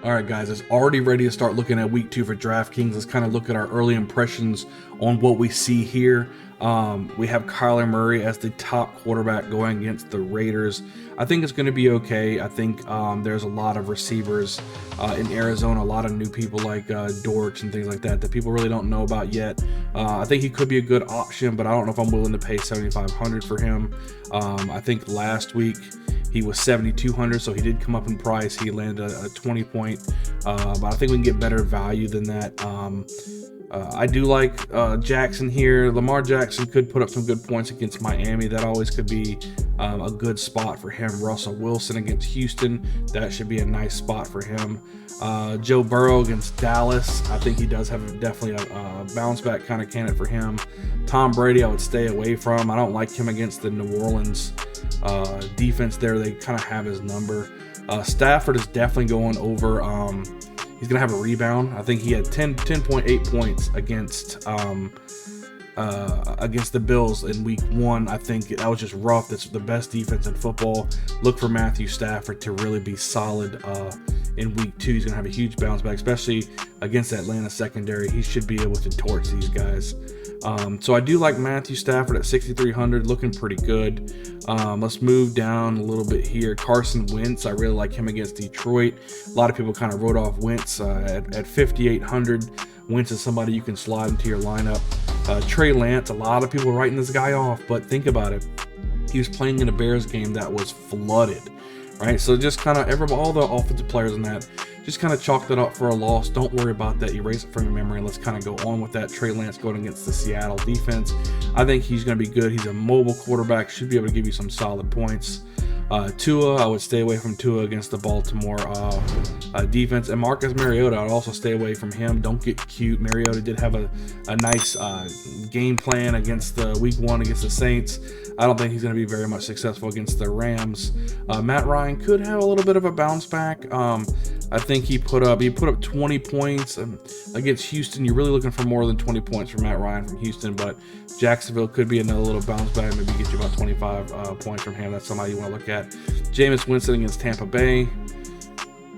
All right, guys, it's already ready to start looking at week 2 for DraftKings. Let's kind of look at our early impressions on what we see here. We have Kyler Murray as the top quarterback going against the Raiders. I think it's going to be okay. I think there's a lot of receivers in Arizona, a lot of new people like Dortch and things like that people really don't know about yet. I think he could be a good option, but I don't know if I'm willing to pay $7,500 for him. I think last week he was $7,200, so he did come up in price. He landed a 20 point, but I think we can get better value than that. I do like Jackson here. Lamar Jackson could put up some good points against Miami. That always could be a good spot for him. Russell Wilson against Houston, that should be a nice spot for him. Joe Burrow against Dallas, I think he does have definitely a bounce back kind of candidate for him. Tom Brady, I would stay away from. I don't like him against the New Orleans defense there. They kind of have his number. Stafford is definitely going over. He's going to have a rebound. I think he had 10.8 points against the Bills in week 1. I think that was just rough. That's the best defense in football. Look for Matthew Stafford to really be solid in week 2. He's going to have a huge bounce back, especially against Atlanta secondary. He should be able to torch these guys. So I do like Matthew Stafford at 6,300, looking pretty good. Let's move down a little bit here. Carson Wentz, I really like him against Detroit. A lot of people kind of wrote off Wentz at 5,800. Wentz is somebody you can slide into your lineup. Trey Lance, a lot of people are writing this guy off, but think about it. He was playing in a Bears game that was flooded, right? So just kind of all the offensive players in that, just kind of chalk that up for a loss. Don't worry about that. Erase it from your memory. Let's kind of go on with that. Trey Lance going against the Seattle defense. I think he's going to be good. He's a mobile quarterback. Should be able to give you some solid points. Tua, I would stay away from Tua against the Baltimore defense. And Marcus Mariota, I'd also stay away from him. Don't get cute. Mariota did have a nice game plan against the week 1 against the Saints. I don't think he's going to be very much successful against the Rams. Matt Ryan could have a little bit of a bounce back. I think he put up 20 points against Houston. You're really looking for more than 20 points from Matt Ryan from Houston, but Jacksonville could be another little bounce back. Maybe get you about 25 points from him. That's somebody you want to look at. Jameis Winston against Tampa Bay.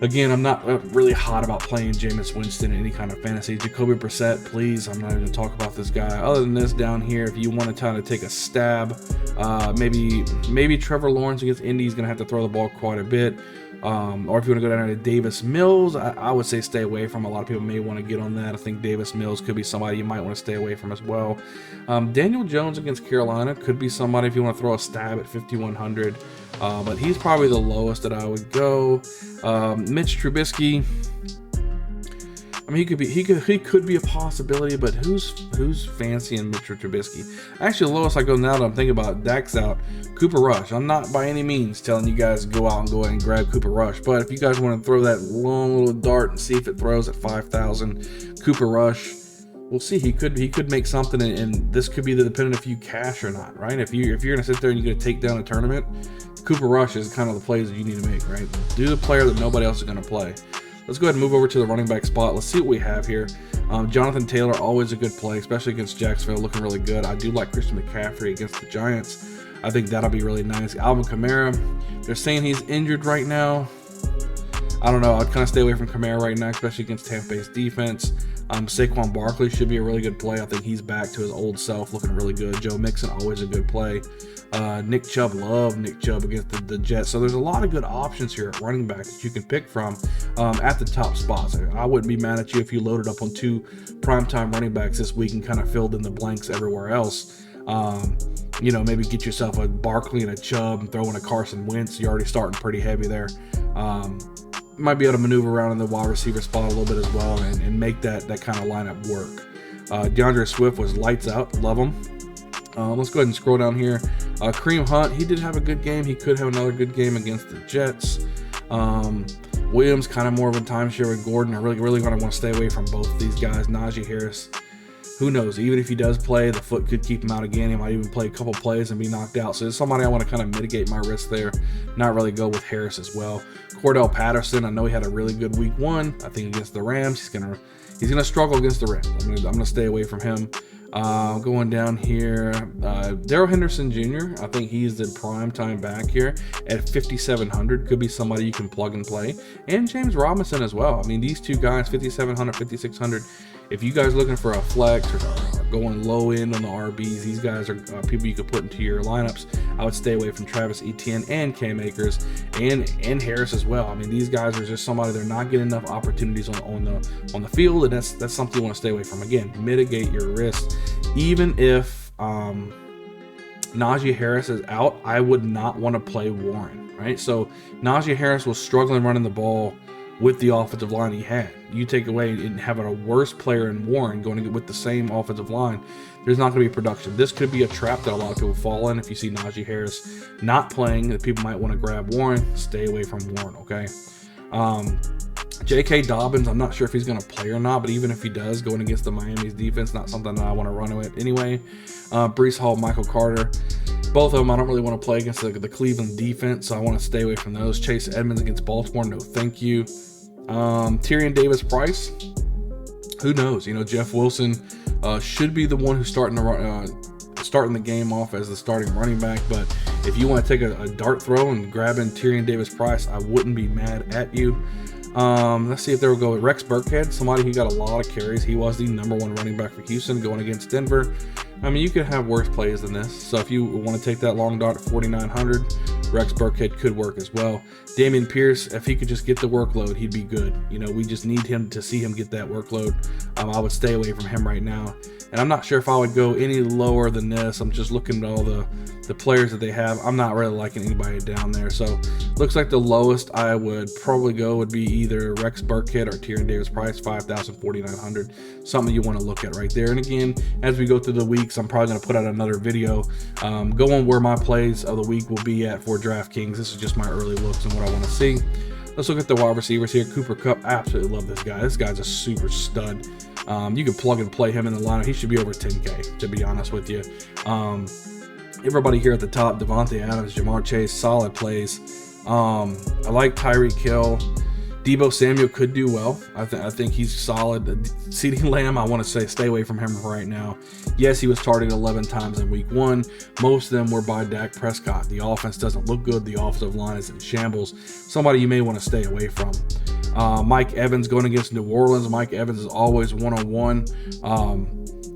Again, I'm not really hot about playing Jameis Winston in any kind of fantasy. Jacoby Brissett, please. I'm not even going to talk about this guy. Other than this down here, if you want to kind of take a stab, maybe Trevor Lawrence against Indy is going to have to throw the ball quite a bit. Or if you want to go down to Davis Mills, I would say stay away from. A lot of people may want to get on that. I think Davis Mills could be somebody you might want to stay away from as well. Daniel Jones against Carolina could be somebody if you want to throw a stab at 5,100. But he's probably the lowest that I would go. Mitch Trubisky, I mean, he could be a possibility, but who's fancying Mitch Trubisky? Actually, the lowest I go now that I'm thinking about it, Dak's out. Cooper Rush. I'm not by any means telling you guys to go out and go ahead and grab Cooper Rush, but if you guys want to throw that long little dart and see if it throws at 5,000, Cooper Rush, we'll see. He could make something, and this could be the dependent if you cash or not, right? If you're gonna sit there and you're gonna take down a tournament, Cooper Rush is kind of the plays that you need to make, right? Do the player that nobody else is gonna play. Let's go ahead and move over to the running back spot. Let's see what we have here. Jonathan Taylor, always a good play, especially against Jacksonville, looking really good. I do like Christian McCaffrey against the Giants. I think that'll be really nice. Alvin Kamara, they're saying he's injured right now. I don't know. I'd kind of stay away from Kamara right now, especially against Tampa Bay's defense. Saquon Barkley should be a really good play. I think he's back to his old self, looking really good. Joe Mixon, always a good play. Nick Chubb, love Nick Chubb against the Jets. So there's a lot of good options here at running back that you can pick from at the top spots. I wouldn't be mad at you if you loaded up on 2 primetime running backs this week and kind of filled in the blanks everywhere else. Maybe get yourself a Barkley and a Chubb and throw in a Carson Wentz. You're already starting pretty heavy there. Might be able to maneuver around in the wide receiver spot a little bit as well and make that kind of lineup work. DeAndre Swift was lights out. Love him. Let's go ahead and scroll down here. Kareem Hunt, he did have a good game. He could have another good game against the Jets. Williams, kind of more of a timeshare with Gordon. I really going to want to stay away from both of these guys. Najee Harris, who knows? Even if he does play, the foot could keep him out again. He might even play a couple plays and be knocked out. So it's somebody I want to kind of mitigate my risk there. Not really go with Harris as well. Cordell Patterson, I know he had a really good week 1. I think against the Rams, he's gonna struggle against the Rams. I'm gonna stay away from him. Going down here, Darrell Henderson Jr., I think he's the prime time back here at 5,700. Could be somebody you can plug and play. And James Robinson as well. I mean, these two guys, 5,700, 5,600. If you guys looking for a flex or going low end on the RBs, these guys are people you could put into your lineups. I would stay away from Travis Etienne and Cam Akers and Harris as well. I mean, these guys are just somebody, they're not getting enough opportunities on the field, and that's something you want to stay away from. Again, mitigate your risk. Even if Najee Harris is out, I would not want to play Warren, right? So Najee Harris was struggling running the ball with the offensive line he had. You take away and having a worse player in Warren going to get with the same offensive line, there's not going to be production. This could be a trap that a lot of people fall in. If you see Najee Harris not playing, that people might want to grab Warren, stay away from Warren, okay? J.K. Dobbins, I'm not sure if he's going to play or not, but even if he does, going against the Miami's defense, not something that I want to run with anyway. Breece Hall, Michael Carter, both of them I don't really want to play against the Cleveland defense, so I want to stay away from those. Chase Edmonds against Baltimore, no thank you. Tyrion Davis-Price, who knows? You know, Jeff Wilson should be the one who's starting the game off as the starting running back, but if you want to take a dart throw and grab in Tyrion Davis-Price, I wouldn't be mad at you. Let's see if they'll go with Rex Burkhead, somebody who got a lot of carries. He was the #1 running back for Houston going against Denver. I mean, you could have worse plays than this. So if you want to take that long dart at 4,900, Rex Burkhead could work as well. Dameon Pierce, if he could just get the workload, he'd be good. You know, we just need him to see him get that workload. I would stay away from him right now. And I'm not sure if I would go any lower than this. I'm just looking at all the players that they have. I'm not really liking anybody down there. So looks like the lowest I would probably go would be either Rex Burkhead or Tyrion Davis-Price, 5,000, 4,900. Something you want to look at right there. And again, as we go through the weeks, I'm probably going to put out another video going where my plays of the week will be at for DraftKings. This is just my early looks and what I want to see. Let's look at the wide receivers here. Cooper Kupp, absolutely love this guy. This guy's a super stud. You can plug and play him in the lineup. He should be over 10K, to be honest with you. Everybody here at the top, Devontae Adams, Jamar Chase, solid plays. I like Tyreek Hill. Deebo Samuel could do well. I think he's solid. CeeDee Lamb, I want to say stay away from him right now. Yes, he was targeted 11 times in week 1. Most of them were by Dak Prescott. The offense doesn't look good. The offensive line is in shambles. Somebody you may want to stay away from. Mike Evans going against New Orleans. Mike Evans is always one-on-one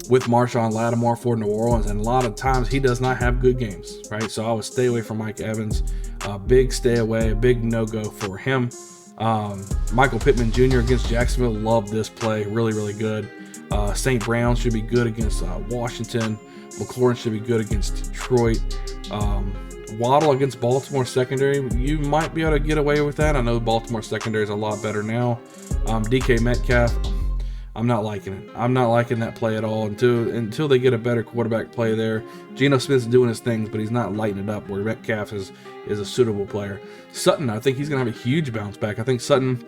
with Marshawn Lattimore for New Orleans, and a lot of times he does not have good games, right? So I would stay away from Mike Evans. Big stay away, a big no-go for him. Michael Pittman Jr. against Jacksonville, love this play, really, really good. St. Brown should be good against Washington. McLaurin should be good against Detroit. Waddle against Baltimore secondary, you might be able to get away with that. I know Baltimore secondary is a lot better now. DK Metcalf, I'm not liking it. I'm not liking that play at all until they get a better quarterback play there. Geno Smith's doing his things, but he's not lighting it up where Metcalf is a suitable player. Sutton, I think he's going to have a huge bounce back. I think Sutton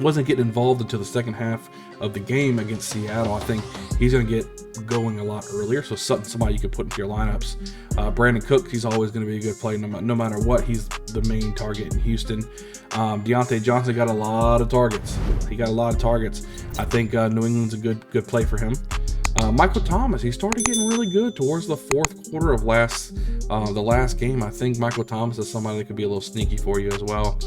wasn't getting involved until the second half of the game against Seattle. I think he's going to get going a lot earlier. So Sutton's somebody you could put into your lineups. Brandon Cooks, he's always going to be a good play no matter what. He's the main target in Houston. Deontay Johnson got a lot of targets. He got a lot of targets. I think New England's a good play for him. Michael Thomas, he started getting really good towards the fourth quarter of the last game. I think Michael Thomas is somebody that could be a little sneaky for you as well.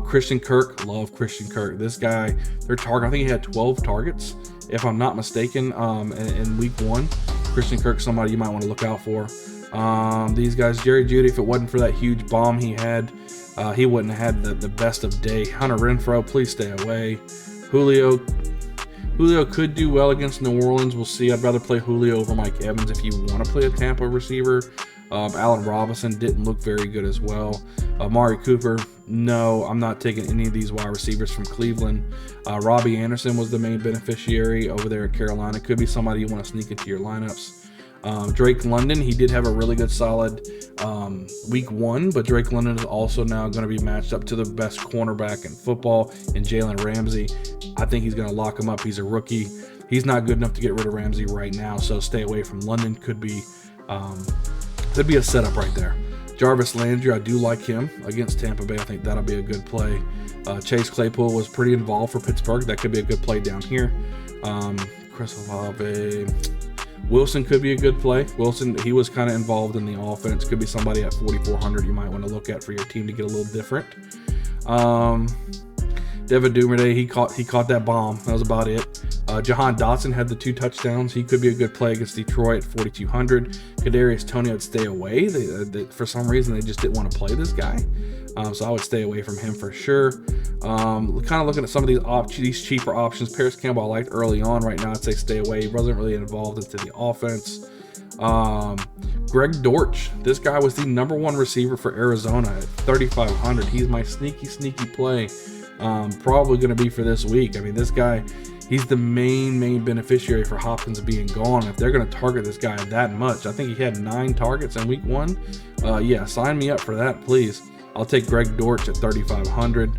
Christian Kirk, love Christian Kirk. This guy, their target, I think he had 12 targets, if I'm not mistaken, in week 1. Christian Kirk, somebody you might want to look out for. These guys, Jerry Jeudy, if it wasn't for that huge bomb he had, he wouldn't have had the best of day. Hunter Renfrow, please stay away. Julio could do well against New Orleans. We'll see. I'd rather play Julio over Mike Evans if you want to play a Tampa receiver. Allen Robinson didn't look very good as well. Amari Cooper, no, I'm not taking any of these wide receivers from Cleveland. Robbie Anderson was the main beneficiary over there at Carolina. Could be somebody you want to sneak into your lineups. Drake London, he did have a really good solid week 1, but Drake London is also now going to be matched up to the best cornerback in football in Jalen Ramsey. I think he's going to lock him up. He's a rookie. He's not good enough to get rid of Ramsey right now, so stay away from London. Could be a setup right there. Jarvis Landry, I do like him against Tampa Bay. I think that'll be a good play. Chase Claypool was pretty involved for Pittsburgh. That could be a good play down here. Chris Olave. Wilson could be a good play. Wilson, he was kind of involved in the offense. Could be somebody at 4,400 you might want to look at for your team to get a little different. Devin Duvernay, he caught that bomb. That was about it. Jahan Dotson had the 2 touchdowns. He could be a good play against Detroit at 4,200. Kadarius Toney would stay away. For some reason, they just didn't want to play this guy. So I would stay away from him for sure. Kind of looking at some of these cheaper options. Paris Campbell I liked early on. Right now, I'd say stay away. He wasn't really involved into the offense. Greg Dortch. This guy was the #1 receiver for Arizona at 3,500. He's my sneaky play. Probably going to be for this week. I mean, this guy, he's the main beneficiary for Hopkins being gone. If they're going to target this guy that much, I think he had 9 targets in week 1. Yeah, sign me up for that, please. I'll take Greg Dortch at 3,500.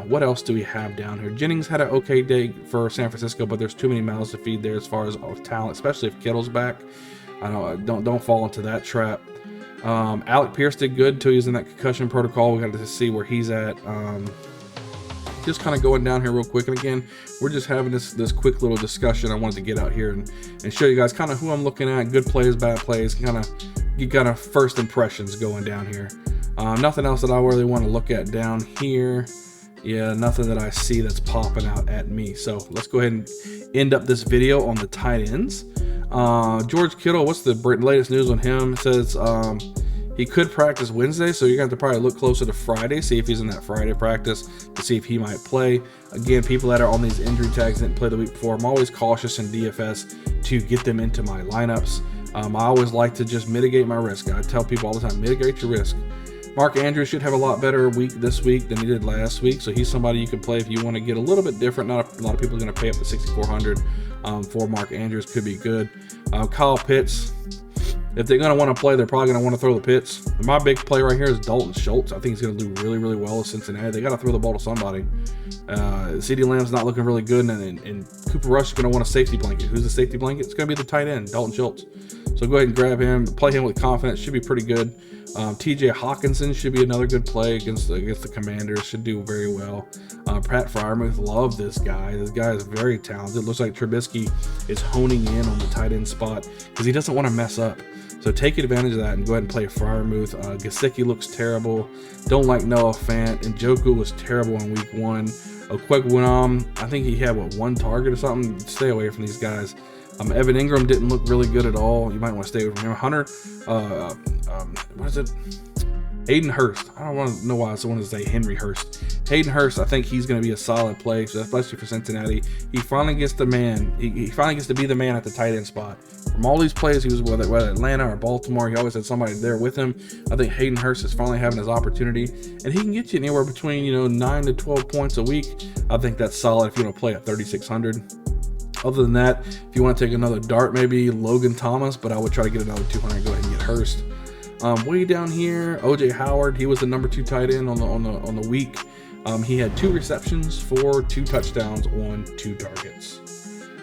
What else do we have down here? Jennings had an okay day for San Francisco, but there's too many mouths to feed there as far as talent, especially if Kittle's back. I know, don't fall into that trap. Alec Pierce did good until he was in that concussion protocol. We got to see where he's at. Just kind of going down here real quick, and again, we're just having this quick little discussion. I wanted to get out here and show you guys kind of who I'm looking at, good plays, bad plays, kind of first impressions going down here. Nothing else that I really want to look at down here. Yeah, nothing that I see that's popping out at me. So let's go ahead and end up this video on the tight ends. George Kittle, what's the latest news on him? It says he could practice Wednesday, so you're going to have to probably look closer to Friday, see if he's in that Friday practice to see if he might play. Again, people that are on these injury tags didn't play the week before. I'm always cautious in DFS to get them into my lineups. I always like to just mitigate my risk. I tell people all the time, mitigate your risk. Mark Andrews should have a lot better week this week than he did last week, so he's somebody you can play if you want to get a little bit different. Not a lot of people are going to pay up to 6,400 for Mark Andrews. Could be good. Kyle Pitts, if they're going to want to play, they're probably going to want to throw the Pitts. My big play right here is Dalton Schultz. I think he's going to do really well with Cincinnati. They got to throw the ball to somebody. CeeDee Lamb's not looking really good, and Cooper Rush is going to want a safety blanket. Who's the safety blanket? It's going to be the tight end, Dalton Schultz. So go ahead and grab him, play him with confidence. Should be pretty good. TJ Hawkinson should be another good play against the Commanders. Should do very well. Pat Freiermuth, love this guy. This guy is very talented. It looks like Trubisky is honing in on the tight end spot because he doesn't want to mess up. So take advantage of that and go ahead and play Freiermuth. Gesicki looks terrible. Don't like Noah Fant. Njoku was terrible in week 1. Okwuegbunam, I think he had, 1 target or something? Stay away from these guys. Evan Ingram didn't look really good at all. You might want to stay away from him. Hunter, what is it? Hayden Hurst. I don't want to know why I wanted to say Henry Hurst. Hayden Hurst, I think he's going to be a solid play, especially for Cincinnati. He finally gets the man. He finally gets to be the man at the tight end spot. From all these plays, he was whether Atlanta or Baltimore, he always had somebody there with him. I think Hayden Hurst is finally having his opportunity, and he can get you anywhere between 9 to 12 points a week. I think that's solid if you want to play at 3,600. Other than that, if you want to take another dart, maybe Logan Thomas, but I would try to get another 200. Go ahead and get Hurst. Way down here, OJ Howard, he was the number 2 tight end on the week. He had 2 receptions for 2 touchdowns on 2 targets.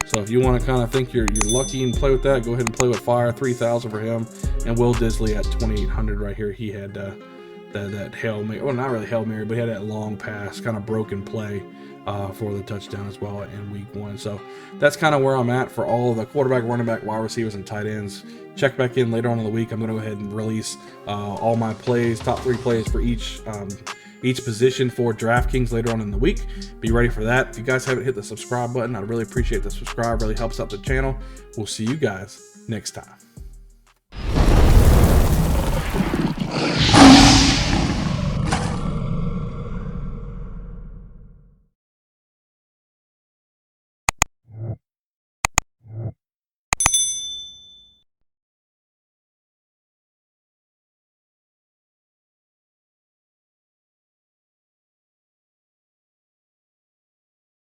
So if you want to kind of think you're lucky and play with that, go ahead and play with fire. 3,000 for him, and Will Disley at 2,800 right here. He had that Hail Mary, well, not really Hail Mary, but he had that long pass, kind of broken play for the touchdown as well in week 1. So that's kind of where I'm at for all of the quarterback, running back, wide receivers, and tight ends. Check back in later on in the week. I'm going to go ahead and release all my plays, top 3 plays for each position for DraftKings later on in the week. Be ready for that. If you guys haven't hit the subscribe button, I'd really appreciate the subscribe. Really helps out the channel. We'll see you guys next time.